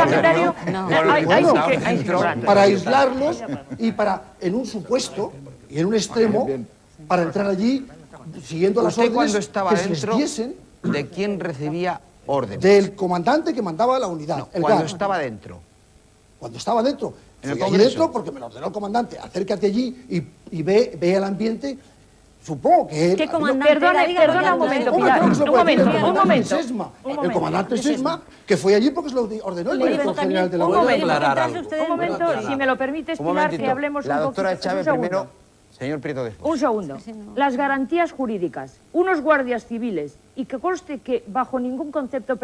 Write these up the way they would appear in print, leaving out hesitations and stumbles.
Sagitario, para aislarlos y para, en un supuesto y en un extremo, para entrar allí siguiendo las órdenes cuando estaba que se les dentro, diesen. ¿de quién recibía órdenes? Del comandante que mandaba la unidad. No, el cuando GAR. estaba dentro. Cuando estaba dentro. ¿En el Fui allí Congreso? dentro porque me lo ordenó el comandante. Acércate allí y ve el ambiente. Supongo que él... ¿Qué comandante? Perdona un momento, Pilar. Un momento. El comandante Sesma, que fue allí porque se lo ordenó el director general de la Un unidad. momento, si me lo permites, Un Pilar, momentito. que hablemos La un doctora poquito. Chávez Un segundo. primero, señor Prieto después. Un segundo. Las garantías jurídicas. Unos guardias civiles, y que conste que bajo ningún concepto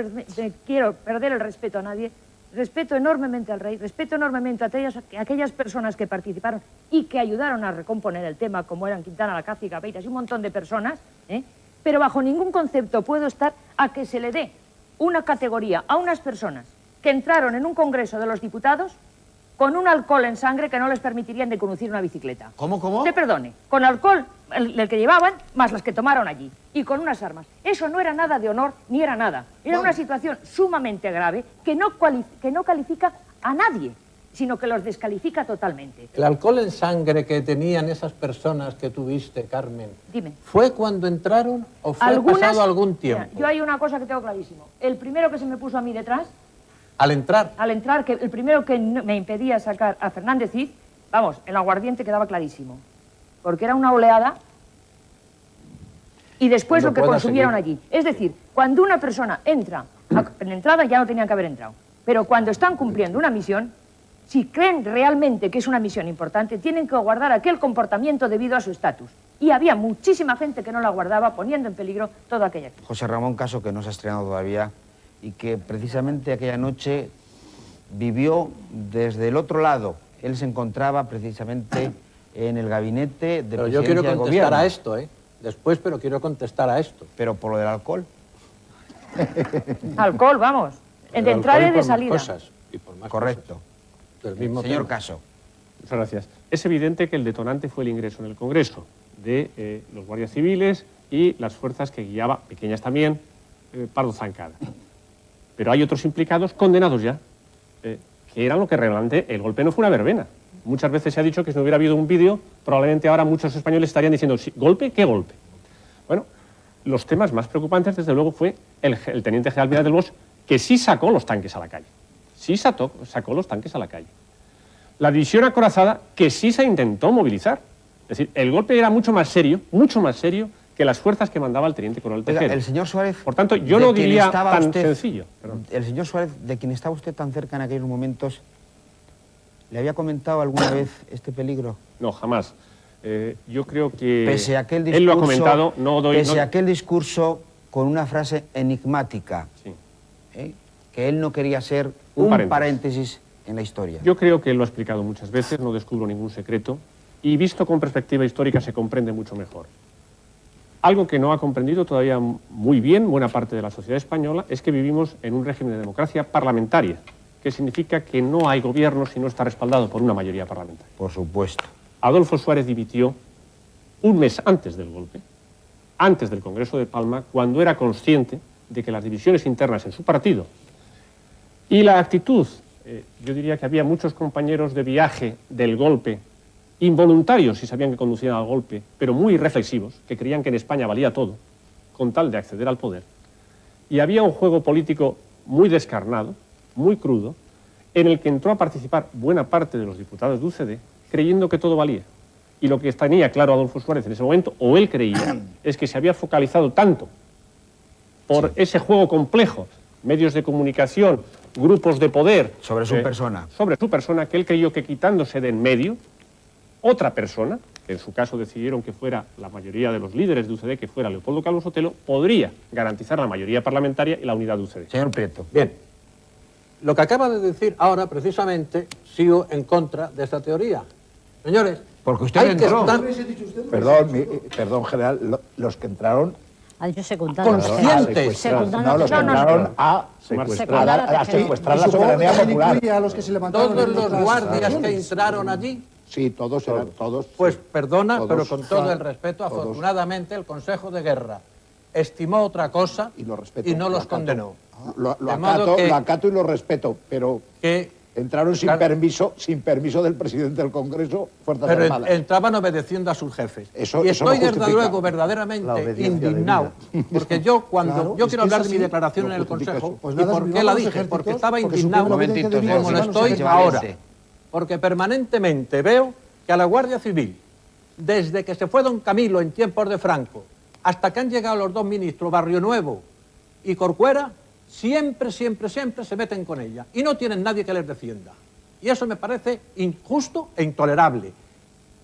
quiero perder el respeto a nadie, respeto enormemente al rey, respeto enormemente a aquellas personas que participaron y que ayudaron a recomponer el tema, como eran Quintana, Lacaze, Gabeiras y un montón de personas, pero bajo ningún concepto puedo estar a que se le dé una categoría a unas personas que entraron en un congreso de los diputados con un alcohol en sangre que no les permitirían de conducir una bicicleta. ¿Cómo? Te perdone, con alcohol, el que llevaban, más las que tomaron allí, y con unas armas. Eso no era nada de honor, ni era nada. Era una situación sumamente grave que no califica a nadie, sino que los descalifica totalmente. El alcohol en sangre que tenían esas personas que tuviste, Carmen, Dime. ¿fue cuando entraron o fue pasado algún tiempo? Mira, yo hay una cosa que tengo clarísimo. El primero que se me puso a mí detrás, Al entrar, que el primero que me impedía sacar a Fernández Cid, vamos, el aguardiente quedaba clarísimo. Porque era una oleada y después lo que consumieron allí. Es decir, cuando una persona entra, en entrada ya no tenían que haber entrado, pero cuando están cumpliendo una misión, si creen realmente que es una misión importante, tienen que guardar aquel comportamiento debido a su estatus. Y había muchísima gente que no la guardaba, poniendo en peligro toda aquella actividad. José Ramón Caso, que no se ha estrenado todavía, y que precisamente aquella noche vivió desde el otro lado. Él se encontraba precisamente en el gabinete de pero presidencia yo quiero del contestar gobierno. a esto, después, pero quiero contestar a esto. Pero por lo del alcohol. Alcohol, vamos, de entrada y de salida. Y por más Correcto. cosas del mismo Señor tema. Caso. Muchas gracias. Es evidente que el detonante fue el ingreso en el Congreso de los guardias civiles y las fuerzas que guiaba, pequeñas también, Pardo Zancada. Pero hay otros implicados condenados ya, que eran lo que realmente el golpe no fue una verbena. Muchas veces se ha dicho que si no hubiera habido un vídeo, probablemente ahora muchos españoles estarían diciendo, ¿sí, ¿golpe? ¿Qué golpe? Bueno, los temas más preocupantes, desde luego, fue el teniente general Vidal del Bosch, que sí sacó los tanques a la calle. Sí sacó los tanques a la calle. La división acorazada, que sí se intentó movilizar. Es decir, el golpe era mucho más serio que las fuerzas que mandaba el teniente coronel Oiga, Tejero. el señor Suárez... Por tanto, yo de no quien diría estaba tan usted- sencillo. Perdón. El señor Suárez, de quien estaba usted tan cerca en aquellos momentos, ¿le había comentado alguna vez este peligro? No, jamás. Yo creo que Pese a aquel discurso, él lo ha comentado, no doy... Pese no- a aquel discurso con una frase enigmática, Sí. que él no quería ser Un un paréntesis. paréntesis en la historia. Yo creo que él lo ha explicado muchas veces, no descubro ningún secreto, y visto con perspectiva histórica se comprende mucho mejor. Algo que no ha comprendido todavía muy bien buena parte de la sociedad española es que vivimos en un régimen de democracia parlamentaria, que significa que no hay gobierno si no está respaldado por una mayoría parlamentaria. Por supuesto. Adolfo Suárez dimitió un mes antes del golpe, antes del Congreso de Palma, cuando era consciente de que las divisiones internas en su partido y la actitud, yo diría que había muchos compañeros de viaje del golpe, involuntarios si sabían que conducían al golpe, pero muy reflexivos, que creían que en España valía todo, con tal de acceder al poder. Y había un juego político muy descarnado, muy crudo, en el que entró a participar buena parte de los diputados de UCD, creyendo que todo valía. Y lo que tenía claro Adolfo Suárez en ese momento, o él creía, es que se había focalizado tanto por ese juego complejo, medios de comunicación, grupos de poder... Sobre su persona. Sobre su persona, que él creyó que quitándose de en medio, otra persona, que en su caso decidieron que fuera la mayoría de los líderes de UCD, que fuera Leopoldo Calvo Sotelo, podría garantizar la mayoría parlamentaria y la unidad de UCD. Señor Prieto. Bien. Lo que acaba de decir ahora, precisamente, sigo en contra de esta teoría. Señores, Porque usted hay que entró. estar Perdón, general, los que entraron Ha dicho secundarios. conscientes. no, los que entraron a secuestrar la soberanía popular. A los que se levantaron Todos en los otras guardias que acciones. entraron allí, Sí, todos eran, todos. pues sí. perdona, Todos, pero con todo sí, el respeto, todos. afortunadamente el Consejo de Guerra estimó otra cosa Y lo respeto, y no lo los acato. condenó. Lo De modo acato y lo respeto, pero que entraron sin permiso del presidente del Congreso, Fuerzas pero Armadas. entraban obedeciendo a sus jefes. Eso y estoy no desde justifica luego la verdaderamente obediencia indignado, porque yo cuando Claro, yo es quiero que es hablar de mi así. declaración No en el justifica Consejo, eso. Pues ¿y nada, por qué vivamos la los dije? ejércitos, Porque estaba porque indignado supone la obediencia Momentito, divina, como lo hermanos estoy ejércitos. ahora, Valente. porque permanentemente veo que a la Guardia Civil, desde que se fue don Camilo en tiempos de Franco, hasta que han llegado los dos ministros, Barrio Nuevo y Corcuera, siempre se meten con ella y no tienen nadie que les defienda. Y eso me parece injusto e intolerable.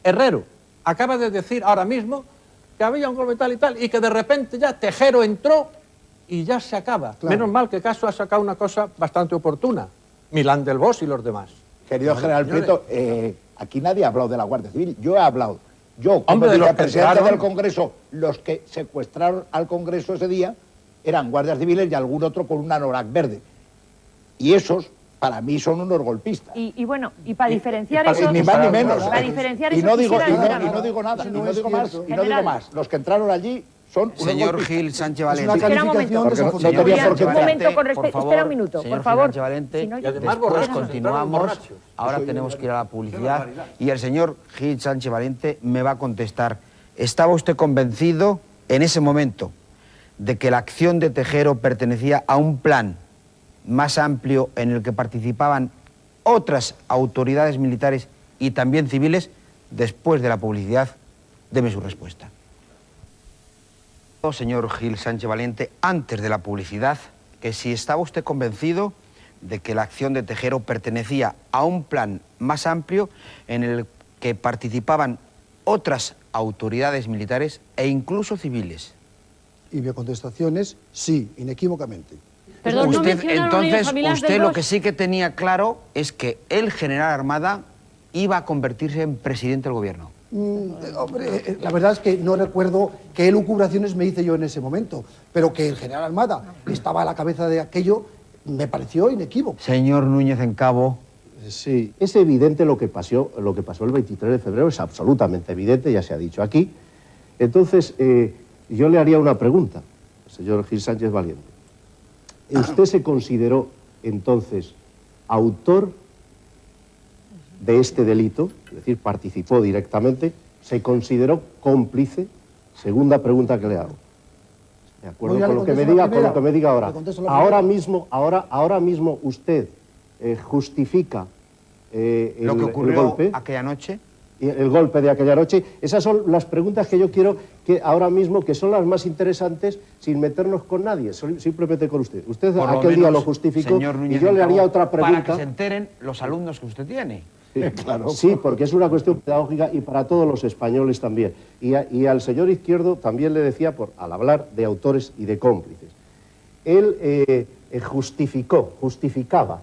Herrero acaba de decir ahora mismo que había un golpe tal y tal y que de repente ya Tejero entró y ya se acaba. Claro. Menos mal que Caso ha sacado una cosa bastante oportuna. Milán del Bosch y los demás. Querido general Prieto, aquí nadie ha hablado de la Guardia Civil. Yo he hablado. Yo, como Hombre, de los que vicepresidente entraron. del Congreso, los que secuestraron al Congreso ese día eran guardias civiles y algún otro con una anorak verde. Y esos, para mí, son unos golpistas. Y bueno, y para diferenciar Y eso... ni más ni menos. Para diferenciar y eso no digo, quisiera decir y algo. no digo nada, Eso y no no es digo más, cierto. y no digo General. más. Los que entraron allí son unos Señor golpistas. Gil Sánchez Es Valente. una Espera un calificación momento. Porque no tenía por qué Un entrar. momento, con Por respeto. favor, Espera un minuto, señor por favor. Sánchez Valente, Si no, Y además después borrachos, continuamos. entraron borrachos. Ahora tenemos que ir a la publicidad y el señor Gil Sánchez Valente me va a contestar. ¿Estaba usted convencido en ese momento de que la acción de Tejero pertenecía a un plan más amplio en el que participaban otras autoridades militares y también civiles? Después de la publicidad, deme su respuesta. Señor Gil Sánchez Valente, antes de la publicidad, que si estaba usted convencido de que la acción de Tejero pertenecía a un plan más amplio en el que participaban otras autoridades militares e incluso civiles. Y mi contestación es sí, inequívocamente. Perdón, no Usted, mencionaron entonces, ellos a Milán usted del lo Bosch. que sí que tenía claro es que el general Armada iba a convertirse en presidente del gobierno. Hombre, la verdad es que no recuerdo qué elucubraciones me hice yo en ese momento, pero que el general Armada estaba a la cabeza de aquello me pareció inequívoco. Señor Núñez en Cabo. Sí, es evidente lo que pasó el 23 de febrero, es absolutamente evidente, ya se ha dicho aquí. Entonces, yo le haría una pregunta, señor Gil Sánchez Valiente. ¿Usted se consideró entonces autor de este delito? Es decir, participó directamente, ¿se consideró cómplice? Segunda pregunta que le hago. De acuerdo con lo que me diga, con lo que me diga ahora. Ahora mismo usted justifica Lo que ocurrió el golpe. aquella noche. El golpe de aquella noche. Esas son las preguntas que yo quiero que ahora mismo, que son las más interesantes, sin meternos con nadie, simplemente con usted. Usted Por lo aquel día menos, lo justificó señor y Núñez yo en le haría Cabo, otra pregunta. Para que se enteren los alumnos que usted tiene. Claro. Sí, porque es una cuestión pedagógica y para todos los españoles también. Y al señor Izquierdo también le decía, al hablar de autores y de cómplices. Él justificaba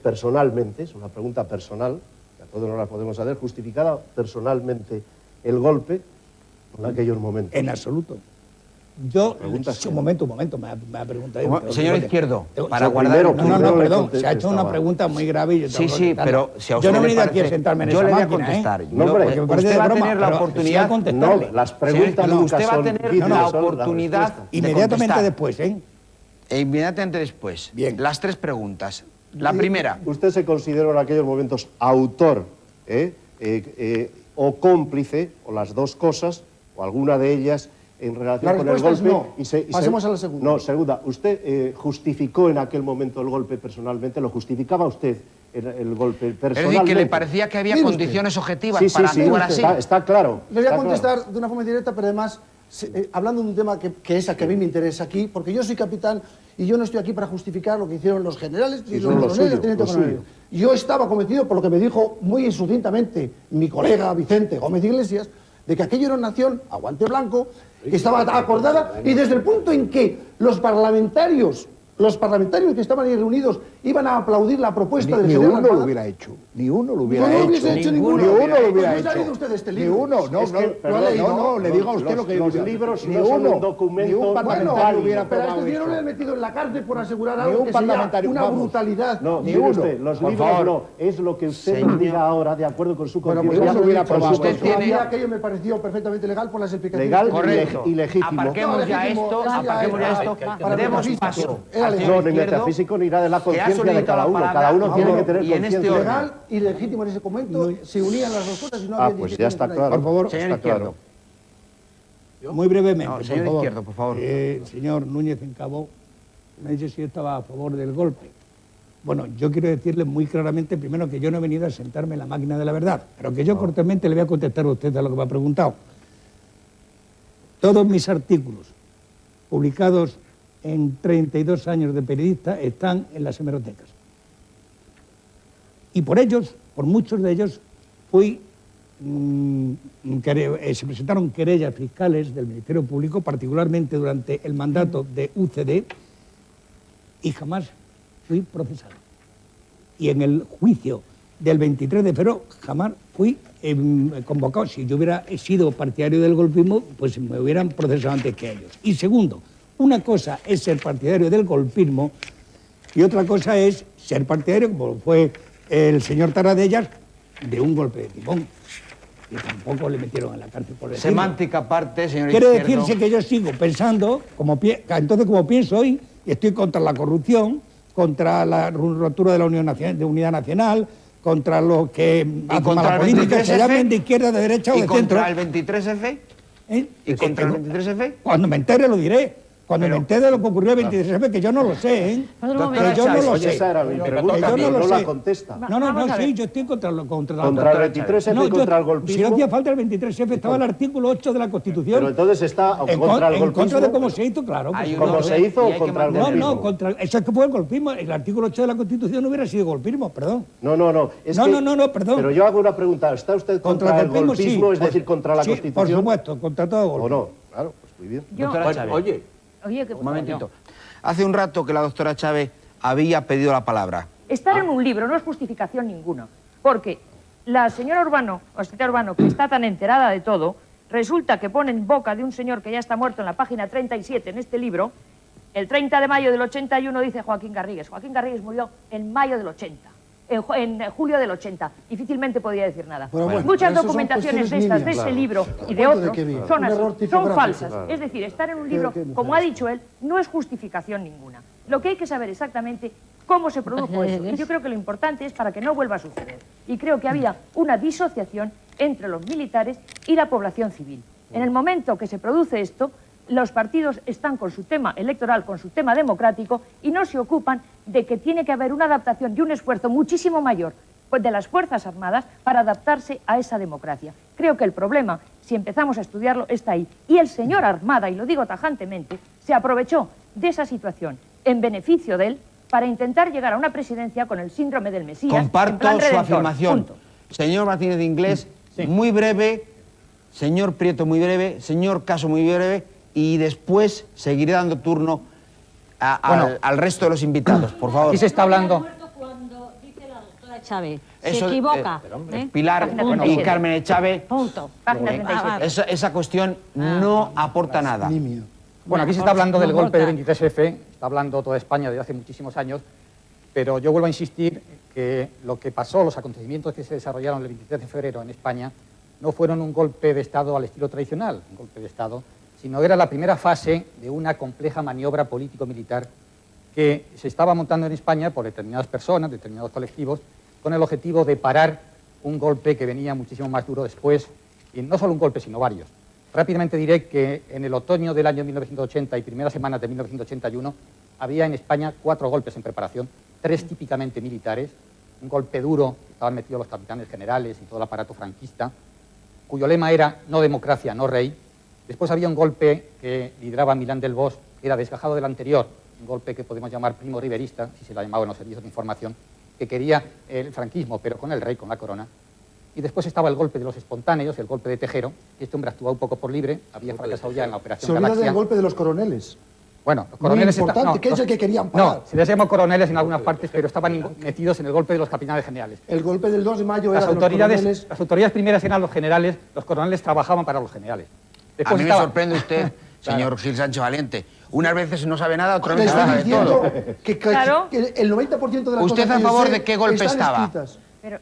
personalmente, es una pregunta personal, que a todos nos la podemos hacer, justificaba personalmente el golpe en aquellos momentos. En absoluto. Yo, Preguntas un momento, me ha preguntado. Señor Izquierdo, para yo guardar... primero- No, le perdón, se ha hecho una contestaba. pregunta muy grave y yo Sí, tengo que sí, contestarla. pero si a usted yo no he le venido aquí a parece- sentarme en yo esa le voy a máquina, contestar. ¿eh? No, hombre, Porque me parece usted de va a broma, tener la pero oportunidad- sí a contestarle. No, las preguntas Señor, nunca usted va a son tener vídeos, la son las oportunidad respuestas. de Inmediatamente contestar. después, ¿eh? E inmediatamente después. Bien. Las tres preguntas. La primera. ¿Usted se consideró en aquellos momentos autor o cómplice, o las dos cosas, o alguna de ellas, en relación La con el respuesta golpe? es no. Pasemos a la segunda. No, segunda. ¿Usted justificó en aquel momento el golpe personalmente? ¿Lo justificaba usted el golpe Es personalmente? decir, que le parecía que había Mire usted. condiciones objetivas Sí, para sí, actuar así. está claro. Le voy a está contestar claro. de una forma directa, pero además hablando de un tema que es a que a mí me interesa aquí, porque yo soy capitán y yo no estoy aquí para justificar lo que hicieron los generales y Y los son lo coroneles, suyo, tenientes lo coroneles. Yo estaba convencido, por lo que me dijo muy sucintamente mi colega Vicente Gómez Iglesias, de que aquello era una nación a guante blanco, que estaba acordada, y desde el punto en que los parlamentarios los parlamentarios que estaban ahí reunidos iban a aplaudir la propuesta del Ni general uno Armada. lo hubiera hecho. Ni uno lo hubiera No lo hecho. hubiese hecho ninguno. Ni uno lo hubiera Pues no se ha hecho. leído usted este Ni libro. uno. No, Es que no, lo ha leído. no, le digo a usted lo que los libros ni no son uno, un documento ni un parlamentario Bueno, hubiera pero a aprobado este señor eso. le han metido en la cárcel por asegurar Ni algo un que sería parlamentario, una vamos. brutalidad. No, Ni mire uno. usted, los Por libros favor. no, es lo que usted Señor. nos diga ahora, de acuerdo con su Bueno, pues conciencia. ya lo hubiera Con aprobado. usted Eso. tiene- A mí aquello me pareció perfectamente legal por las explicaciones. Legal que Correcto. y legítimo. Aparquemos No, ya legítimo, esto, eso ya aparquemos era ya esto. para Demos metafísico. paso Era al legal. señor No, ni Izquierdo, metafísico ni irá de la que ha conciencia de solicitado cada la uno. palabra. Cada uno tiene que tener Y en este conciencia. orden. Legal y legítimo en ese momento se unían las dos cosas y no había Pues ya está discusión. claro. Por favor, Señor está Izquierdo. claro. muy brevemente, No, por señor favor. Izquierdo, por favor. Señor Núñez Encabó, me dice si yo estaba a favor del golpe. Bueno, yo quiero decirle muy claramente, primero, que yo no he venido a sentarme en la máquina de la verdad, pero que yo cortésmente le voy a contestar a usted a lo que me ha preguntado. Todos mis artículos publicados en 32 años de periodista están en las hemerotecas. Y por ellos, por muchos de ellos, se presentaron querellas fiscales del Ministerio Público, particularmente durante el mandato de UCD, y jamás fui procesado. Y en el juicio del 23 de febrero jamás fui convocado. Si yo hubiera sido partidario del golpismo, pues me hubieran procesado antes que ellos. Y segundo, una cosa es ser partidario del golpismo y otra cosa es ser partidario, como fue el señor Taradellas, de un golpe de timón. Y tampoco le metieron en la cárcel por decirlo. Semántica aparte, señor Quiere Izquierdo. decirse que yo sigo pensando, entonces como pienso hoy, estoy contra la corrupción, contra la ruptura de la Unidad Nacional, contra lo que hace contra mala el política, 23F, se llamen de izquierda, de derecha o ¿Y de centro. contra el 23F? ¿Eh? ¿Y contra el 23F? Cuando me entere lo diré. Cuando me entere de lo que ocurrió el 23F, que yo no lo sé, ¿eh? Doctora Que yo no lo Oye, sé. esa era mi Que pregunta, yo no no lo la sé. contesta. No, Vamos a ver. sí, yo estoy contra la Contra el 23F y contra el Si golpismo. no hacía falta el 23F, estaba el artículo 8 de la Constitución. Pero entonces está en contra el en contra de golpismo. cómo se hizo, claro. Hay pues, un ¿Cómo se orden hizo y o hay que contra el mantenerlo. no, golpismo? eso es que fue el golpismo. El artículo 8 de la Constitución no hubiera sido golpismo, perdón. No. Es No, que- no, perdón. Pero yo hago una pregunta. ¿Está usted contra el golpismo, es decir, contra la sí, Constitución? por supuesto, contra todo golpe. ¿O no? Claro, pues muy bien. Yo, Doctora Chávez. Oye, oye, que Un momentito. Hace un rato que la doctora Chávez había pedido la palabra. estar en un libro no es justificación ninguna, porque la señora Urbano, o la señora Urbano, que está tan enterada de todo, resulta que pone en boca de un señor que ya está muerto en la página 37 en este libro, el 30 de mayo del 81 dice Joaquín Garrigues. Joaquín Garrigues murió en mayo del 80. En julio del 80, difícilmente podía decir nada. Pero bueno, Muchas eso son documentaciones de cuestiones estas, de nimias. ese libro y de ¿Cuánto de otros, qué vive? son Un así, error son tipográfico. falsas. Es decir, estar en un libro, qué como ha dicho él, no es justificación ninguna. Lo que hay que saber exactamente cómo se produjo eso. Y yo creo que lo importante es para que no vuelva a suceder. Y creo que había una disociación entre los militares y la población civil. En el momento que se produce esto, los partidos están con su tema electoral, con su tema democrático, y no se ocupan de que tiene que haber una adaptación y un esfuerzo muchísimo mayor de las Fuerzas Armadas para adaptarse a esa democracia. Creo que el problema, si empezamos a estudiarlo, está ahí. Y el señor Armada, y lo digo tajantemente, se aprovechó de esa situación en beneficio de él para intentar llegar a una presidencia con el síndrome del Mesías. en Comparto plan su redentor. afirmación. Punto. Señor Martínez de Inglés, muy breve. Señor Prieto, muy breve. Señor Caso, muy breve. Y después seguiré dando turno al resto de los invitados, por favor. Aquí se está hablando. Cuando dice la doctora Chávez, Eso, se equivoca. Pilar Página y 37. Carmen Chávez, Punto. Página 37. esa cuestión no aporta nada. Nimio. Bueno, aquí se está hablando del No golpe del importa. 23F, está hablando toda España desde hace muchísimos años, pero yo vuelvo a insistir que lo que pasó, los acontecimientos que se desarrollaron el 23 de febrero en España, no fueron un golpe de Estado al estilo tradicional, un golpe de Estado, sino era la primera fase de una compleja maniobra político-militar que se estaba montando en España por determinadas personas, determinados colectivos, con el objetivo de parar un golpe que venía muchísimo más duro después, y no solo un golpe, sino varios. Rápidamente diré que en el otoño del año 1980 y primeras semanas de 1981 había en España 4 golpes en preparación, 3 típicamente militares, un golpe duro, estaban metidos los capitanes generales y todo el aparato franquista, cuyo lema era no democracia, no rey. Después había un golpe que lideraba Milán del Bosch, que era desgajado del anterior, un golpe que podemos llamar primo riverista, si se la llamaba en los servicios de información, que quería el franquismo, pero con el rey, con la corona. Y después estaba el golpe de los espontáneos, el golpe de Tejero, que este hombre actuaba un poco por libre, había fracasado ya en la Se operación olvida Galaxia. del golpe de los coroneles. Bueno, los muy coroneles... importante, que es el que querían parar. No, se les llama coroneles en algunas partes, pero estaban metidos en el golpe de los capitanes generales. El golpe del 2 de mayo Las era autoridades primeras eran los generales, los coroneles trabajaban para los generales. A mí me sorprende usted, señor Gil Sánchez Valiente. Unas veces no sabe nada, otras veces sabe de todo. Que el 90% de las ¿Usted cosas a que yo favor sé de qué golpe están estaba? escritas.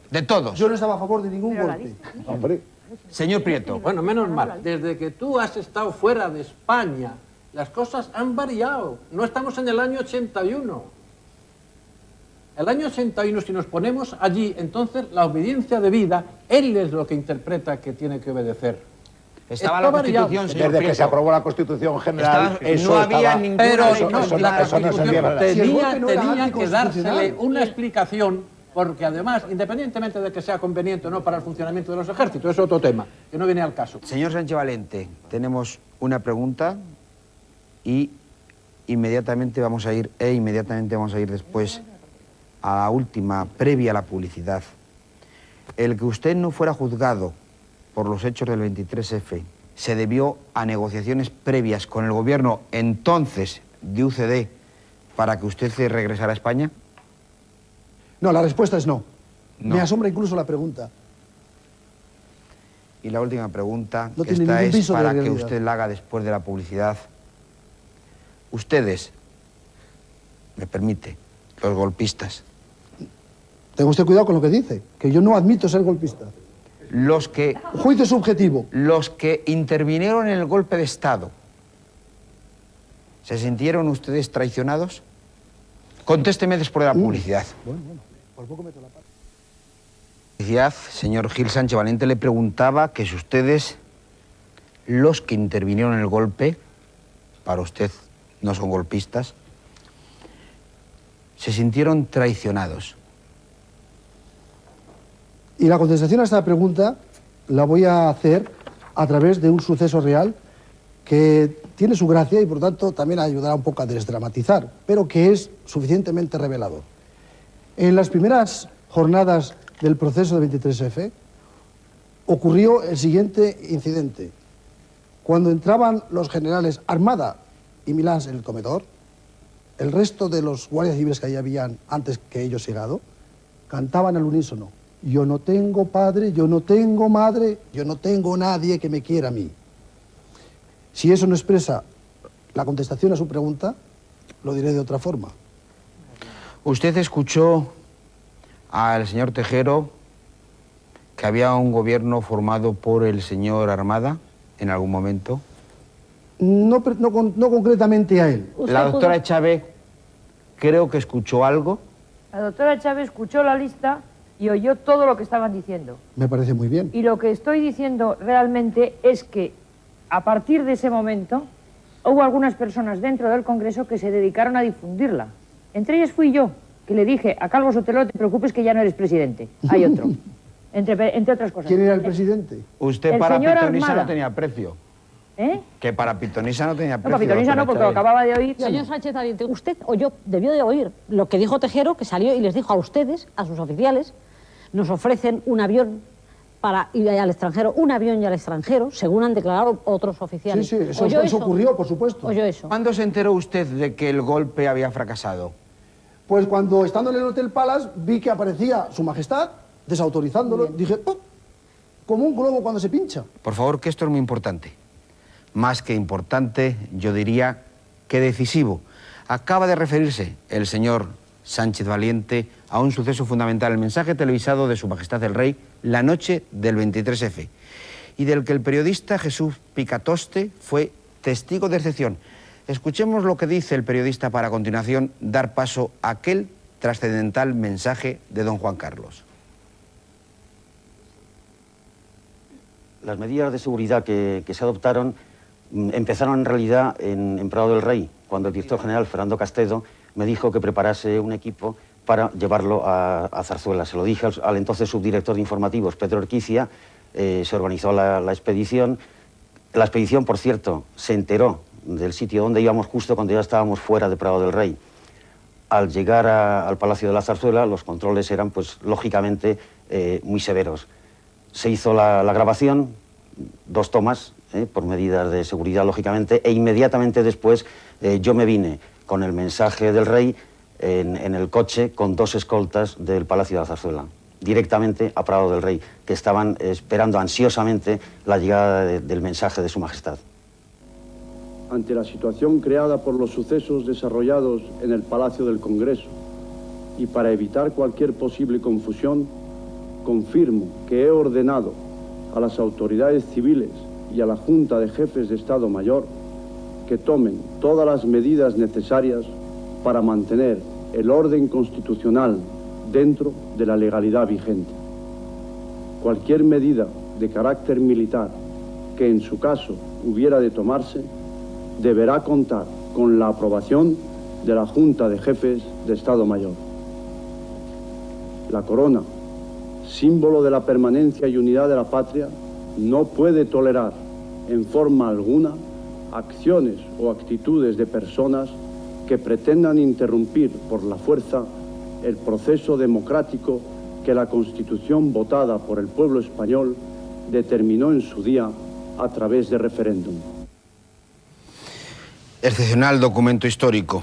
De todos. Yo no estaba a favor de ningún golpe. Hombre. Señor Prieto. Bueno, menos mal. Desde que tú has estado fuera de España, las cosas han variado. No estamos en el año 81. El año 81, si nos ponemos allí, entonces la obediencia debida, él es lo que interpreta que tiene que obedecer. Estaba la Constitución, señor Desde que se Prieto. aprobó la Constitución General, no había ninguna... Pero la la Constitución tenía que anticonstitucional. dársele una explicación, porque además, independientemente de que sea conveniente o no para el funcionamiento de los ejércitos, es otro tema, que no viene al caso. Señor Sánchez Valiente, tenemos una pregunta y inmediatamente vamos a ir después a la última, previa a la publicidad. El que usted no fuera juzgado por los hechos del 23F se debió a negociaciones previas con el gobierno entonces de UCD para que usted se regresara a España. No, la respuesta es no. No. Me asombra incluso la pregunta. Y la última pregunta, No que tiene esta ningún es viso de para que realidad. usted la haga después de la publicidad. Ustedes, me permite, los golpistas, Tenga usted cuidado con lo que dice, que yo no admito ser golpista. los que Juicio subjetivo. intervinieron en el golpe de Estado, ¿se sintieron ustedes traicionados? Contésteme después de la publicidad. Bueno, por poco meto la pata. Publicidad, señor Gil Sánchez Valiente le preguntaba que si ustedes, los que intervinieron en el golpe, para usted no son golpistas, se sintieron traicionados. Y la contestación a esta pregunta la voy a hacer a través de un suceso real que tiene su gracia y por tanto también ayudará un poco a desdramatizar, pero que es suficientemente revelador. En las primeras jornadas del proceso del 23F ocurrió el siguiente incidente. Cuando entraban los generales Armada y Milans en el comedor, el resto de los guardias civiles que allí habían antes que ellos llegado cantaban al unísono: yo no tengo padre, yo no tengo madre, yo no tengo nadie que me quiera a mí. Si eso no expresa la contestación a su pregunta, lo diré de otra forma. ¿Usted escuchó al señor Tejero que había un gobierno formado por el señor Armada en algún momento? No concretamente a él. La doctora Chávez creo que escuchó algo. La doctora Chávez escuchó la lista y oyó todo lo que estaban diciendo. Me parece muy bien. Y lo que estoy diciendo realmente es que a partir de ese momento hubo algunas personas dentro del Congreso que se dedicaron a difundirla. Entre ellas fui yo, que le dije a Calvo Sotelo: te preocupes que ya no eres presidente, hay otro. Entre otras cosas. ¿Quién era el presidente? Usted El para señor Pitonisa Armada. no tenía precio. ¿Eh? Que para Pitonisa no tenía No, precio. para Pitonisa no, porque lo doctora acababa de oír. Señor Sánchez Valiente, usted oyó, debió de oír lo que dijo Tejero, que salió y les dijo a ustedes, a sus oficiales: nos ofrecen un avión para ir al extranjero, un avión y al extranjero, según han declarado otros oficiales. Sí, sí, ¿Oyó eso ocurrió, por supuesto. ¿Oyó eso? ¿Cuándo se enteró usted de que el golpe había fracasado? Pues cuando, estando en el Hotel Palace, vi que aparecía Su Majestad, desautorizándolo, dije: ¡oh! Como un globo cuando se pincha. Por favor, que esto es muy importante. Más que importante, yo diría que decisivo. Acaba de referirse el señor Sánchez Valiente a un suceso fundamental, el mensaje televisado de Su Majestad el Rey la noche del 23F, y del que el periodista Jesús Picatoste fue testigo de excepción. Escuchemos lo que dice el periodista para a continuación dar paso a aquel trascendental mensaje de don Juan Carlos. Las medidas de seguridad que se adoptaron empezaron en realidad en Prado del Rey, cuando el director general Fernando Castedo me dijo que preparase un equipo para llevarlo a Zarzuela. Se lo dije al entonces subdirector de informativos, Pedro Urquicia. Se organizó la expedición. La expedición, por cierto, se enteró del sitio donde íbamos justo cuando ya estábamos fuera de Prado del Rey. Al llegar al Palacio de la Zarzuela, los controles eran, pues, lógicamente, muy severos. Se hizo la grabación, 2 tomas, por medidas de seguridad, lógicamente, e inmediatamente después yo me vine con el mensaje del rey en el coche con 2 escoltas del Palacio de la Zarzuela, directamente a Prado del Rey, que estaban esperando ansiosamente la llegada del mensaje de Su Majestad. Ante la situación creada por los sucesos desarrollados en el Palacio del Congreso y para evitar cualquier posible confusión, confirmo que he ordenado a las autoridades civiles y a la Junta de Jefes de Estado Mayor que tomen todas las medidas necesarias para mantener el orden constitucional dentro de la legalidad vigente. Cualquier medida de carácter militar que en su caso hubiera de tomarse deberá contar con la aprobación de la Junta de Jefes de Estado Mayor. La corona, símbolo de la permanencia y unidad de la patria, no puede tolerar en forma alguna acciones o actitudes de personas que pretendan interrumpir por la fuerza el proceso democrático que la Constitución votada por el pueblo español determinó en su día a través de referéndum. Excepcional documento histórico.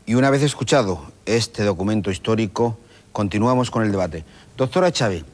Y una vez escuchado este documento histórico, continuamos con el debate. Doctora Chávez,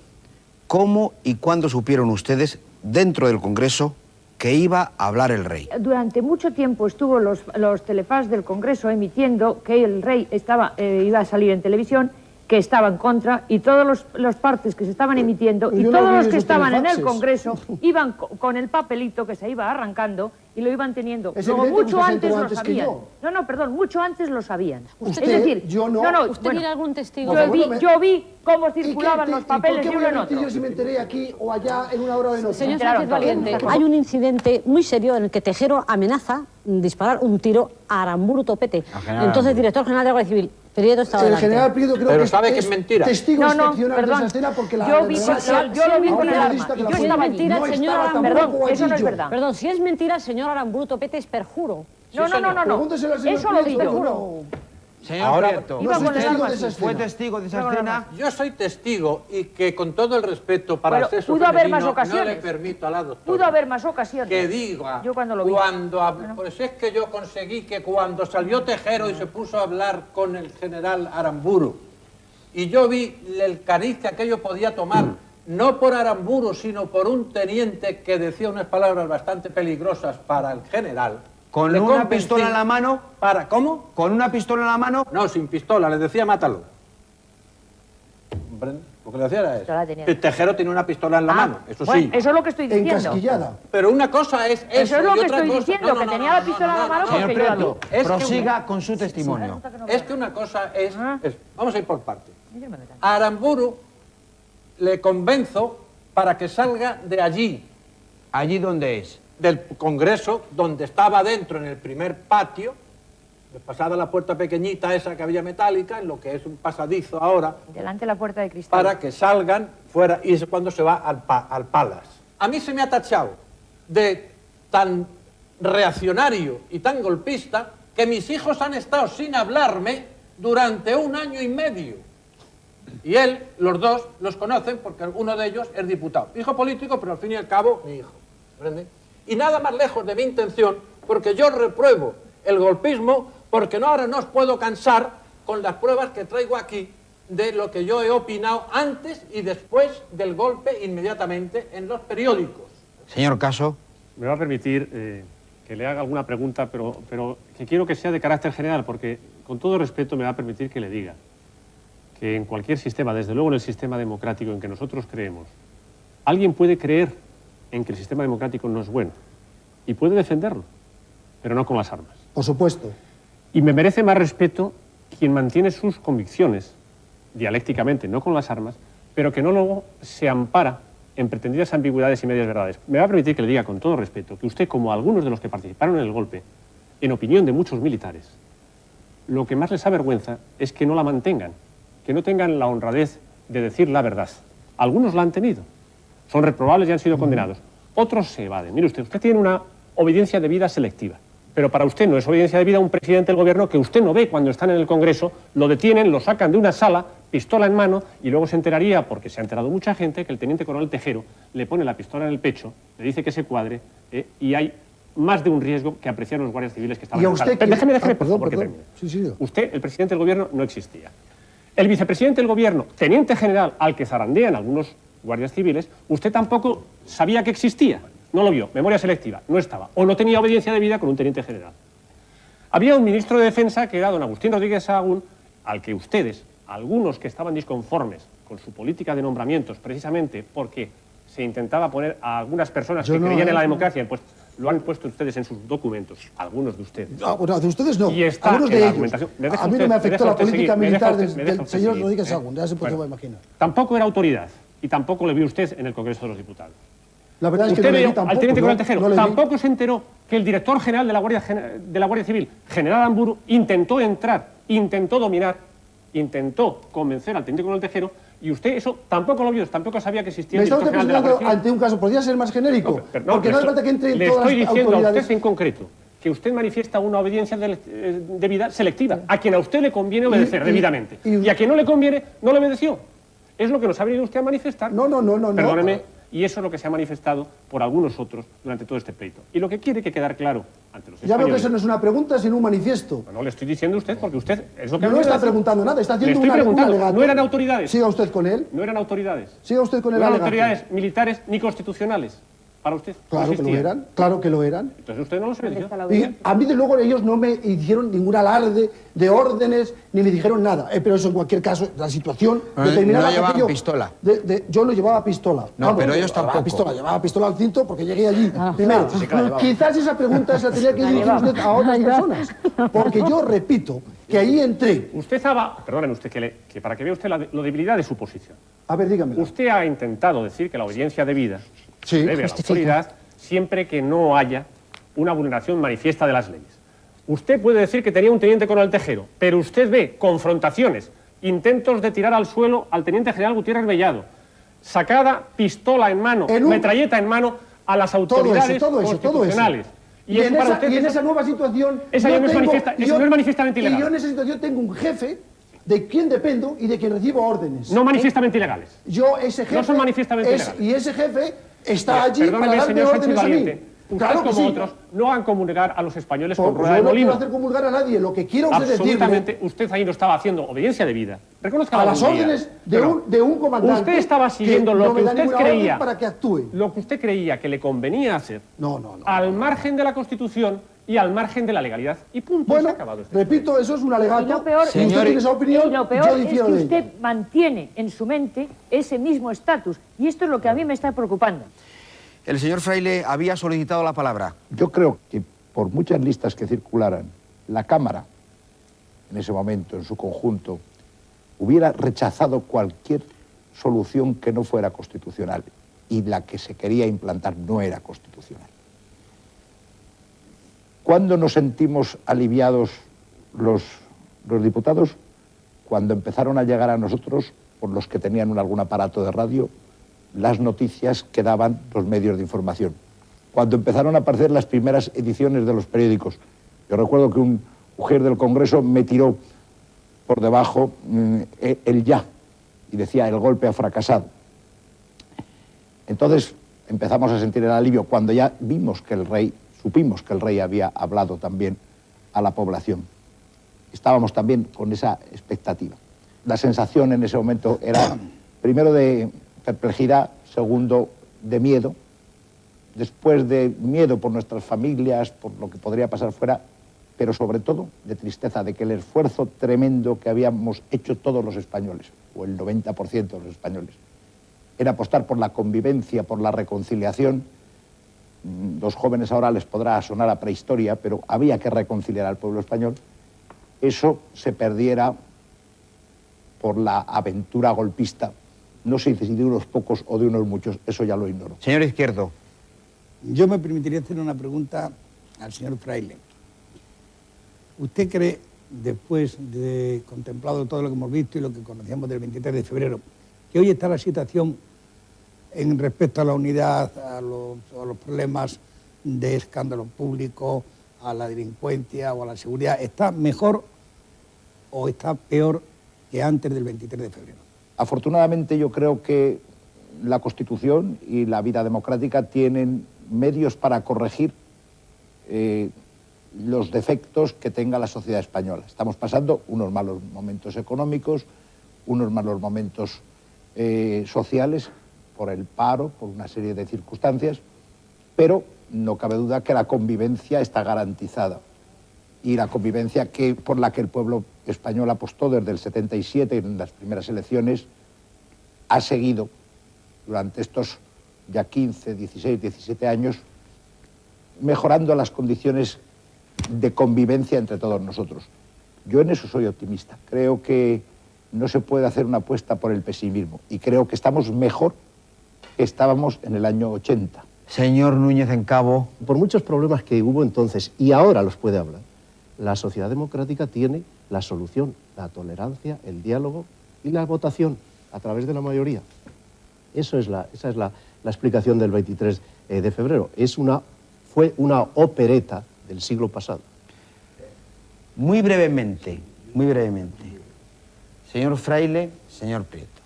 ¿cómo y cuándo supieron ustedes dentro del Congreso que iba a hablar el rey? Durante mucho tiempo estuvo los telefax del Congreso emitiendo que el rey iba a salir en televisión, que estaba en contra, y todos los partes que se estaban emitiendo y todos los que estaban en el Congreso iban con el papelito que se iba arrancando y lo iban teniendo. Luego, mucho antes lo sabían. No, perdón, mucho antes lo sabían. Usted, es decir, yo no. ¿Usted tiene algún testigo? Yo vi cómo circulaban los papeles de uno en otro. Yo si me enteré aquí o allá en una hora o en otra. Señor Sánchez Valiente, hay un incidente muy serio en el que Tejero amenaza disparar un tiro a Aramburu Topete, entonces director general de la Guardia Civil. El general Prieto creo pero que sabe que es mentira. Testigo excepcional de esa escena porque yo lo vi con el arma. Yo estaba allí. Mentira, señor Aramburu. Perdón, eso no es verdad. Perdón, si es mentira, señor Aramburu Topete, es perjuro. No. Eso lo vi yo. Señor Prieto, ¿fue testigo de esa escena? Yo soy testigo y que con todo el respeto para el sexo pudo haber femenino, más ocasiones. no le permito a la doctora Pudo haber más ocasiones. que diga yo cuando lo vi. Pues es que yo conseguí que cuando salió Tejero y se puso a hablar con el general Aramburu y yo vi el cariz que aquello podía tomar, no por Aramburu, sino por un teniente que decía unas palabras bastante peligrosas para el general. ¿Con una pistola en la mano? ¿Cómo? ¿Con una pistola en la mano? No, sin pistola, le decía mátalo. ¿Comprende? Lo que le decía era eso. El Tejero tiene una pistola en la mano, eso sí. Eso es lo que estoy diciendo. Encasquillada. Pero una cosa es eso. Eso es lo y que otra estoy cosa... diciendo, que tenía la pistola en la mano porque yo la vi. Prosiga con su testimonio. Es que una cosa es... Vamos a ir por partes. A Aramburu le convenzo para que salga de allí. ¿Allí dónde es? Del Congreso, donde estaba dentro, en el primer patio, pasada la puerta pequeñita esa que había metálica, en lo que es un pasadizo ahora. Delante de la puerta de cristal. Para que salgan fuera, y es cuando se va al Palace. A mí se me ha tachado de tan reaccionario y tan golpista que mis hijos han estado sin hablarme durante 1 año y medio. Y él, los dos, los conocen porque uno de ellos es diputado. Hijo político, pero al fin y al cabo, mi hijo. ¿Comprende? Y nada más lejos de mi intención, porque yo repruebo el golpismo, porque ahora no os puedo cansar con las pruebas que traigo aquí de lo que yo he opinado antes y después del golpe inmediatamente en los periódicos. Señor Caso. Me va a permitir que le haga alguna pregunta, pero que quiero que sea de carácter general, porque con todo respeto me va a permitir que le diga que en cualquier sistema, desde luego en el sistema democrático en que nosotros creemos, alguien puede creer en que el sistema democrático no es bueno y puede defenderlo, pero no con las armas. Por supuesto. Y me merece más respeto quien mantiene sus convicciones dialécticamente, no con las armas, pero que no luego se ampara en pretendidas ambigüedades y medias verdades. Me va a permitir que le diga con todo respeto que usted, como algunos de los que participaron en el golpe, en opinión de muchos militares, lo que más les avergüenza es que no la mantengan, que no tengan la honradez de decir la verdad. Algunos la han tenido. Son reprobables y han sido condenados. Otros se evaden. Mire usted tiene una obediencia de vida selectiva. Pero para usted no es obediencia debida un presidente del gobierno que usted no ve cuando están en el Congreso, lo detienen, lo sacan de una sala, pistola en mano, y luego se enteraría, porque se ha enterado mucha gente, que el teniente coronel Tejero le pone la pistola en el pecho, le dice que se cuadre, y hay más de un riesgo que apreciaron los guardias civiles que estaban en la sala. Déjeme, por favor, que termine. Sí. Usted, el presidente del gobierno, no existía. El vicepresidente del gobierno, teniente general, al que zarandean algunos guardias civiles, usted tampoco sabía que existía. No lo vio, memoria selectiva, no estaba. O no tenía obediencia debida con un teniente general. Había un ministro de Defensa que era don Agustín Rodríguez Sahagún, al que ustedes, algunos que estaban disconformes con su política de nombramientos, precisamente porque se intentaba poner a algunas personas que creían en la democracia, pues lo han puesto ustedes en sus documentos, algunos de ustedes. No, bueno, de ustedes no, Y está algunos en de la ellos. argumentación. A mí no me afectó la política militar del señor seguir, Rodríguez Sahagún, ya se puede imaginar. Tampoco era autoridad, y tampoco le vio usted en el Congreso de los Diputados. La verdad es que usted no le vio vi tampoco, al teniente coronel Tejero, no le vi. tampoco se enteró que el director general de la Guardia Civil, general Amburu, intentó entrar, intentó dominar, intentó convencer al teniente coronel Tejero, y usted eso tampoco lo vio, tampoco sabía que existía Me el está director usted general de la Guardia presentando Civil. ante un caso, ¿podría ser más genérico? No, porque no hace falta que entre en le todas estoy las diciendo a autoridades. usted en concreto que usted manifiesta una obediencia debida selectiva, a quien a usted le conviene obedecer debidamente, y a quien no le conviene, no le obedeció. Es lo que nos ha venido usted a manifestar. No. Perdóneme. Y eso es lo que se ha manifestado por algunos otros durante todo este pleito. Y lo que quiere que quedar claro ante los españoles... Ya veo que eso no es una pregunta, sino un manifiesto. No le estoy diciendo a usted, porque usted es lo que... No está preguntando nada, está haciendo un alegato. ¿No eran autoridades? Siga usted con él. ¿No eran autoridades? Siga usted con el ¿No eran alegato. autoridades militares ni constitucionales para usted? Claro que lo eran, claro que lo eran. Entonces usted no lo sabe. Y a mí, de luego, ellos no me hicieron ningún alarde de órdenes, ni me dijeron nada. Pero eso, en cualquier caso, la situación determinaba no llevaban que yo... pistola. Yo no llevaba pistola. No, pero ellos tampoco. Llevaba pistola al cinto porque llegué allí primero. Quizás esa pregunta se la tenía que dirigir usted a otras personas. Porque yo repito que ahí entré. Usted estaba... Perdóneme usted, que para que vea usted la debilidad de su posición. A ver, dígame. Usted ha intentado decir que la obediencia debida Sí, debe a la autoridad siempre que no haya una vulneración manifiesta de las leyes. Usted puede decir que tenía un teniente coronel Tejero, pero usted ve confrontaciones, intentos de tirar al suelo al teniente general Gutiérrez Mellado, sacada pistola en mano, metralleta en mano a las autoridades constitucionales. Y en esa nueva situación... Esa no es manifiestamente ilegal. Y yo en esa situación tengo un jefe de quien dependo y de quien recibo órdenes. No manifiestamente ilegales. Yo, ese jefe... No son manifiestamente ilegales. Y ese jefe está allí para darme señor Sánchez órdenes a mí. Valiente. Usted, Claro que como sí. otros, no hagan comulgar a los españoles con Pues rueda de yo no quiero molino. hacer comulgar a nadie. Lo que quiero es decirle... Absolutamente, usted ahí no estaba haciendo obediencia debida. Reconozca A la las vulgaridad. órdenes de un comandante... Usted estaba siguiendo que lo no que me da usted ninguna creía. orden para que actúe. Lo que usted creía que le convenía hacer. No. Al margen de la Constitución y al margen de la legalidad. Y punto. Bueno, se ha acabado este repito, eso es un alegato. Y lo peor, Si usted tiene esa opinión, y lo yo peor es difiero que de ella. usted mantiene en su mente ese mismo estatus. Y esto es lo que a mí me está preocupando. El señor Fraile había solicitado la palabra. Yo creo que por muchas listas que circularan, la Cámara, en ese momento, en su conjunto, hubiera rechazado cualquier solución que no fuera constitucional. Y la que se quería implantar no era constitucional. ¿Cuándo nos sentimos aliviados los diputados? Cuando empezaron a llegar a nosotros, por los que tenían algún aparato de radio, las noticias que daban los medios de información. Cuando empezaron a aparecer las primeras ediciones de los periódicos. Yo recuerdo que un mujer del Congreso me tiró por debajo el ya y decía el golpe ha fracasado. Entonces empezamos a sentir el alivio cuando ya supimos que el rey había hablado también a la población. Estábamos también con esa expectativa. La sensación en ese momento era, primero, de perplejidad, segundo, de miedo, después de miedo por nuestras familias, por lo que podría pasar fuera, pero sobre todo de tristeza, de que el esfuerzo tremendo que habíamos hecho todos los españoles, o el 90% de los españoles, era apostar por la convivencia, por la reconciliación. Los jóvenes ahora les podrá sonar a prehistoria, pero había que reconciliar al pueblo español. Eso se perdiera por la aventura golpista. No sé si de unos pocos o de unos muchos, eso ya lo ignoro. Señor Izquierdo. Yo me permitiría hacer una pregunta al señor Fraile. ¿Usted cree, después de contemplado todo lo que hemos visto y lo que conocíamos del 23 de febrero, que hoy está la situación en respecto a la unidad, a los problemas de escándalo público, a la delincuencia o a la seguridad, ¿está mejor o está peor que antes del 23 de febrero? Afortunadamente yo creo que la Constitución y la vida democrática tienen medios para corregir los defectos que tenga la sociedad española. Estamos pasando unos malos momentos económicos, unos malos momentos sociales, por el paro, por una serie de circunstancias, pero no cabe duda que la convivencia está garantizada. Y la convivencia por la que el pueblo español apostó desde el 77 en las primeras elecciones ha seguido durante estos ya 15, 16, 17 años mejorando las condiciones de convivencia entre todos nosotros. Yo en eso soy optimista. Creo que no se puede hacer una apuesta por el pesimismo y creo que estamos mejor que estábamos en el año 80. Señor Núñez Encabo. Por muchos problemas que hubo entonces y ahora los puede hablar, la sociedad democrática tiene la solución, la tolerancia, el diálogo y la votación a través de la mayoría. Esa es la explicación del 23 de febrero. Fue una opereta del siglo pasado. Muy brevemente. Señor Fraile, señor Prieto.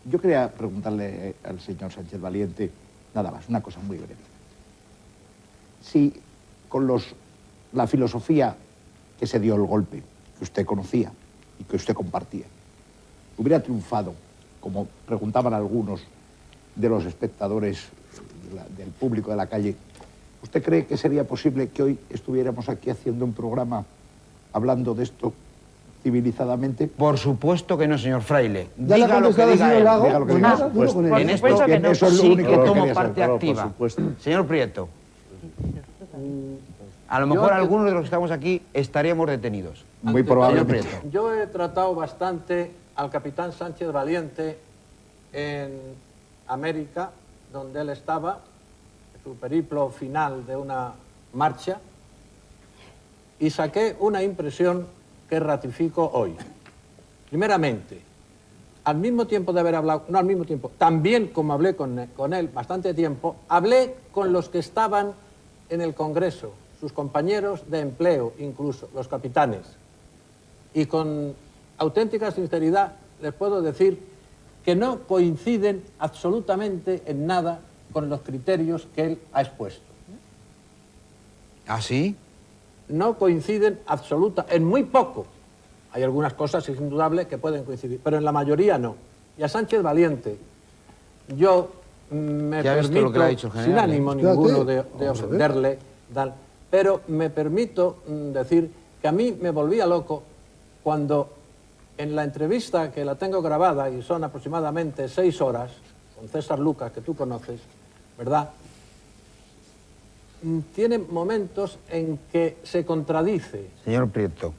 Yo quería preguntarle al señor Sánchez Valiente, nada más, una cosa muy breve. Si con la filosofía que se dio el golpe, que usted conocía y que usted compartía, hubiera triunfado, como preguntaban algunos de los espectadores, del público de la calle, ¿usted cree que sería posible que hoy estuviéramos aquí haciendo un programa hablando de esto civilizadamente? Por supuesto que no, señor Fraile. Ya Diga lo que diga él. Diga lo que diga. En esto que no. eso es lo único que tomo quería parte saber. activa. Por supuesto. Señor Prieto. A lo mejor algunos de los que estamos aquí estaríamos detenidos. Muy probablemente. Señor Prieto. Yo he tratado bastante al capitán Sánchez Valiente en América, donde él estaba, su periplo final de una marcha, y saqué una impresión que ratifico hoy. Primeramente, al mismo tiempo de haber hablado, no al mismo tiempo, también como hablé con él bastante tiempo, hablé con los que estaban en el Congreso, sus compañeros de empleo, incluso los capitanes, y con auténtica sinceridad les puedo decir que no coinciden absolutamente en nada con los criterios que él ha expuesto. ¿Ah, sí? No coinciden en muy poco. Hay algunas cosas, es indudable, que pueden coincidir, pero en la mayoría no. Y a Sánchez Valiente, yo me permito, lo que le ha dicho el general, sin ánimo ninguno de ofenderle, pero me permito decir que a mí me volvía loco cuando en la entrevista, que la tengo grabada y son aproximadamente 6 horas, con César Lucas, que tú conoces, ¿verdad?, tiene momentos en que se contradice. Señor Prieto,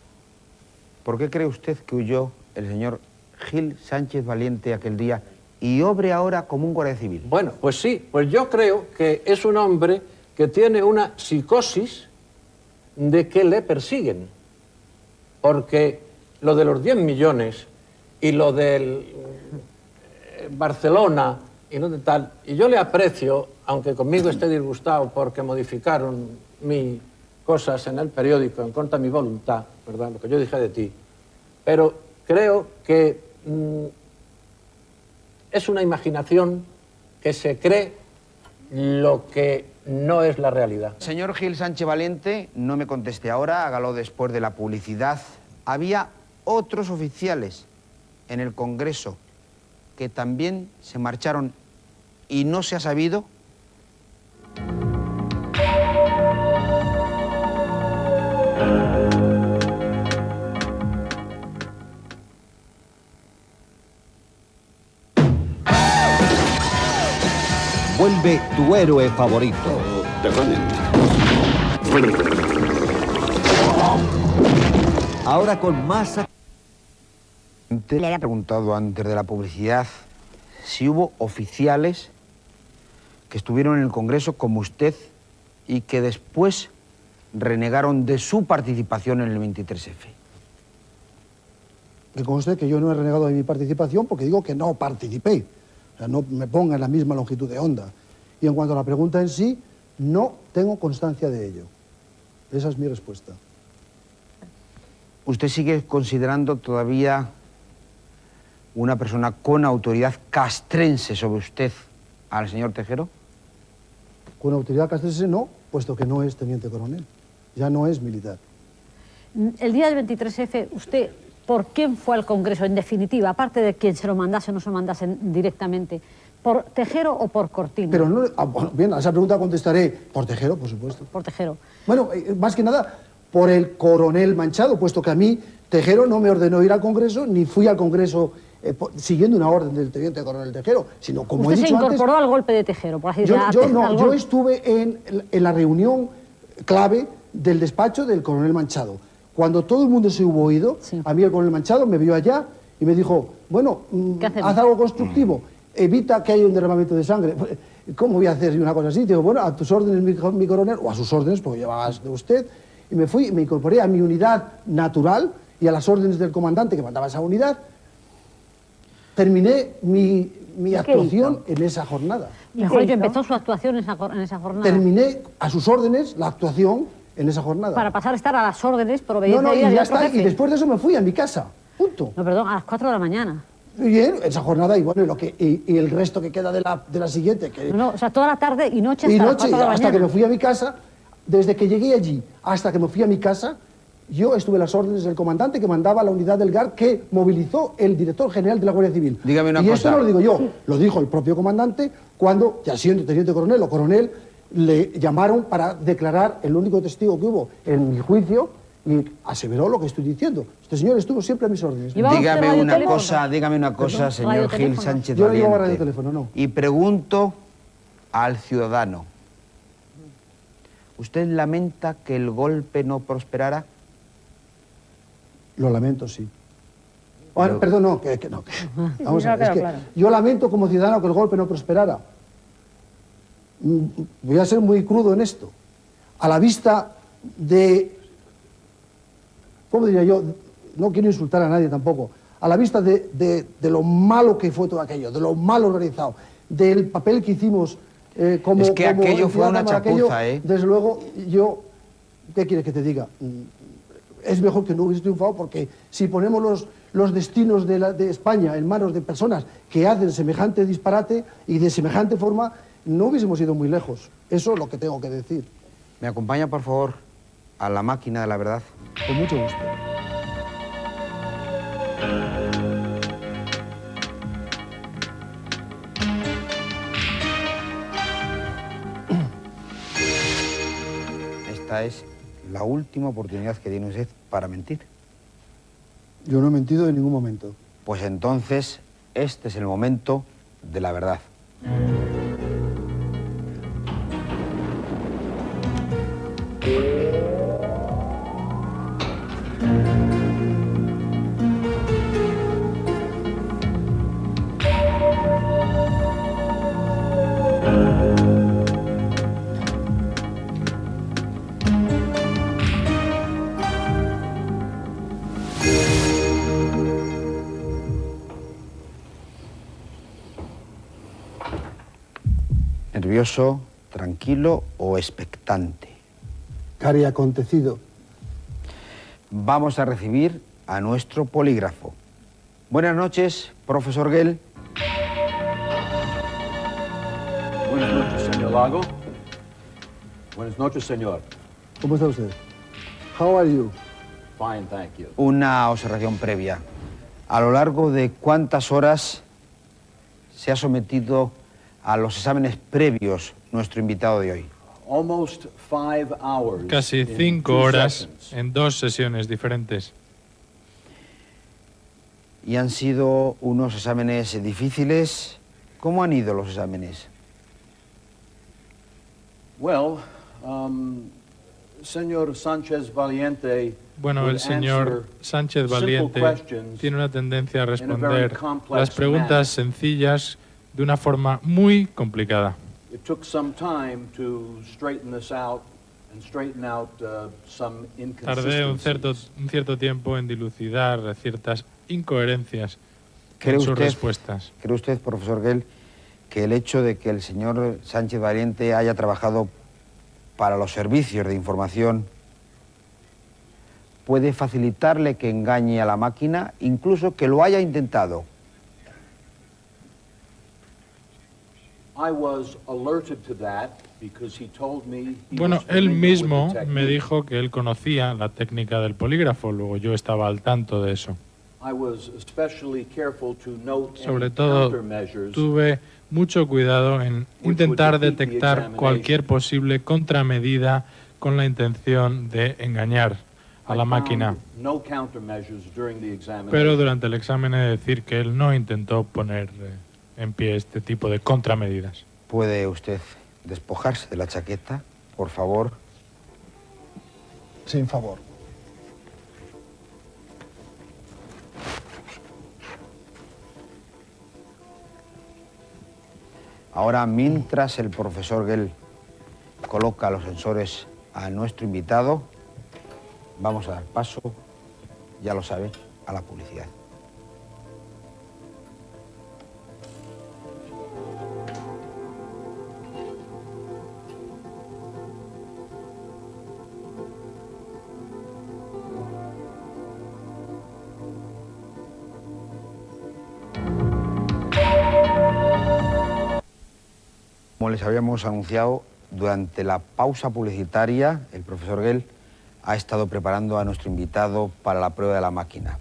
¿por qué cree usted que huyó el señor Gil Sánchez Valiente aquel día y obre ahora como un guardia civil? Bueno, pues sí, pues yo creo que es un hombre que tiene una psicosis de que le persiguen. Porque lo de los 10 millones y lo del Barcelona y lo de tal, y yo le aprecio, aunque conmigo esté disgustado porque modificaron mis cosas en el periódico en contra de mi voluntad, ¿verdad?, lo que yo dije de ti, pero creo que es una imaginación que se cree lo que no es la realidad. Señor Gil Sánchez Valiente, no me conteste ahora, hágalo después de la publicidad. Había otros oficiales en el Congreso que también se marcharon y no se ha sabido. Vuelve tu héroe favorito. Ahora con más... Le había preguntado antes de la publicidad si hubo oficiales que estuvieron en el Congreso como usted y que después renegaron de su participación en el 23F. Me conste que yo no he renegado de mi participación porque digo que no participé. O sea, no me ponga en la misma longitud de onda. Y en cuanto a la pregunta en sí, no tengo constancia de ello. Esa es mi respuesta. ¿Usted sigue considerando todavía una persona con autoridad castrense sobre usted al señor Tejero? Con autoridad castrense no, puesto que no es teniente coronel. Ya no es militar. El día del 23F, ¿usted por quién fue al Congreso, en definitiva? Aparte de quien se lo mandase o no se lo mandase directamente, ¿por Tejero o por Cortina? Pero no, bueno, bien, a esa pregunta contestaré por Tejero, por supuesto. Por Tejero. Bueno, más que nada por el coronel Manchado, puesto que a mí Tejero no me ordenó ir al Congreso, ni fui al Congreso siguiendo una orden del teniente coronel Tejero, sino como he dicho dicho antes... ¿Usted se incorporó al golpe de Tejero, por así decirlo? Yo estuve en la reunión clave del despacho del coronel Manchado. Cuando todo el mundo se hubo ido, a mí el coronel Manchado me vio allá y me dijo, bueno, haz algo constructivo, evita que haya un derramamiento de sangre. ¿Cómo voy a hacer una cosa así? Digo, bueno, a tus órdenes, mi coronel, o a sus órdenes, porque llevabas de usted, y me fui, me incorporé a mi unidad natural y a las órdenes del comandante que mandaba esa unidad. Terminé mi actuación en esa jornada. Mejor dicho, empezó su actuación en esa jornada. Terminé a sus órdenes la actuación en esa jornada. Para pasar a estar a las órdenes por obediencia No, y ya está, y después de eso me fui a mi casa, punto. No, perdón, a las 4 de la mañana. Bien, esa jornada, y bueno, y el resto que queda de la siguiente. No, o sea, toda la tarde y noche hasta las 4 de la mañana. Hasta que me fui a mi casa, desde que llegué allí hasta que me fui a mi casa, yo estuve a las órdenes del comandante que mandaba la unidad del GAR que movilizó el director general de la Guardia Civil. Dígame una cosa. Y esto no lo digo yo, lo dijo el propio comandante cuando, ya siendo teniente coronel o coronel, le llamaron para declarar el único testigo que hubo en mi juicio y aseveró lo que estoy diciendo. Este señor estuvo siempre a mis órdenes. Dígame una cosa, señor Gil Sánchez Valiente. Yo no llevaba radioteléfono, no. Y pregunto al ciudadano, ¿usted lamenta que el golpe no prosperara? Lo lamento, sí. Bueno, perdón, no, que no. Vamos a ver, es que yo lamento como ciudadano que el golpe no prosperara. Voy a ser muy crudo en esto. A la vista de... ¿Cómo diría yo? No quiero insultar a nadie tampoco. A la vista de lo malo que fue todo aquello, de lo mal organizado, del papel que hicimos como... Es que aquello fue una chapuza, Desde luego, yo... ¿Qué quieres que te diga? Es mejor que no hubiese triunfado porque si ponemos los destinos de España en manos de personas que hacen semejante disparate y de semejante forma, no hubiésemos ido muy lejos. Eso es lo que tengo que decir. ¿Me acompaña, por favor, a la máquina de la verdad? Con mucho gusto. Esta es la última oportunidad que tiene usted para mentir. Yo no he mentido en ningún momento. Pues entonces, este es el momento de la verdad. ¿Nervioso, tranquilo o expectante? Cari acontecido. Vamos a recibir a nuestro polígrafo. Buenas noches, profesor Gell. Buenas noches, señor Lago. Buenas noches, señor. ¿Cómo está usted? How are you? Fine, thank you. Una observación previa. ¿A lo largo de cuántas horas se ha sometido a los exámenes previos nuestro invitado de hoy? Casi 5 horas en 2 sesiones diferentes. ¿Y han sido unos exámenes difíciles? ¿Cómo han ido los exámenes? Señor Sánchez Valiente. Bueno, el señor Sánchez Valiente tiene una tendencia a responder las preguntas sencillas de una forma muy complicada. Tardé un cierto tiempo en dilucidar ciertas incoherencias en sus respuestas. ¿Cree usted, profesor Gell, que el hecho de que el señor Sánchez Valiente haya trabajado para los servicios de información puede facilitarle que engañe a la máquina, incluso que lo haya intentado. Bueno, él mismo me dijo que él conocía la técnica del polígrafo, luego yo estaba al tanto de eso. Sobre todo, tuve mucho cuidado en intentar detectar cualquier posible contramedida con la intención de engañar a la máquina. Pero durante el examen he de decir que él no intentó poner en pie este tipo de contramedidas. ¿Puede usted despojarse de la chaqueta, por favor? Sin favor. Ahora, mientras el profesor Gell coloca los sensores a nuestro invitado, vamos a dar paso, ya lo saben, a la publicidad. Como les habíamos anunciado, durante la pausa publicitaria, el profesor Gell ha estado preparando a nuestro invitado para la prueba de la máquina.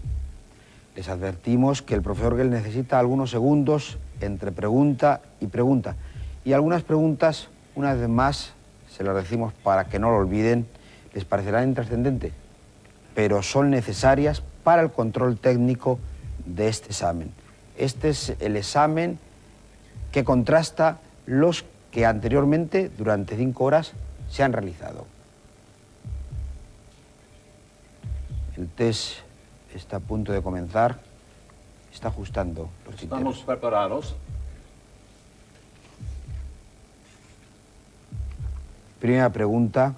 Les advertimos que el profesor Gell necesita algunos segundos entre pregunta y pregunta. Y algunas preguntas, una vez más, se las decimos para que no lo olviden, les parecerán intrascendentes, pero son necesarias para el control técnico de este examen. Este es el examen que contrasta los que anteriormente, durante 5 horas, se han realizado. El test está a punto de comenzar. Está ajustando los tinteros. Estamos preparados. Primera pregunta.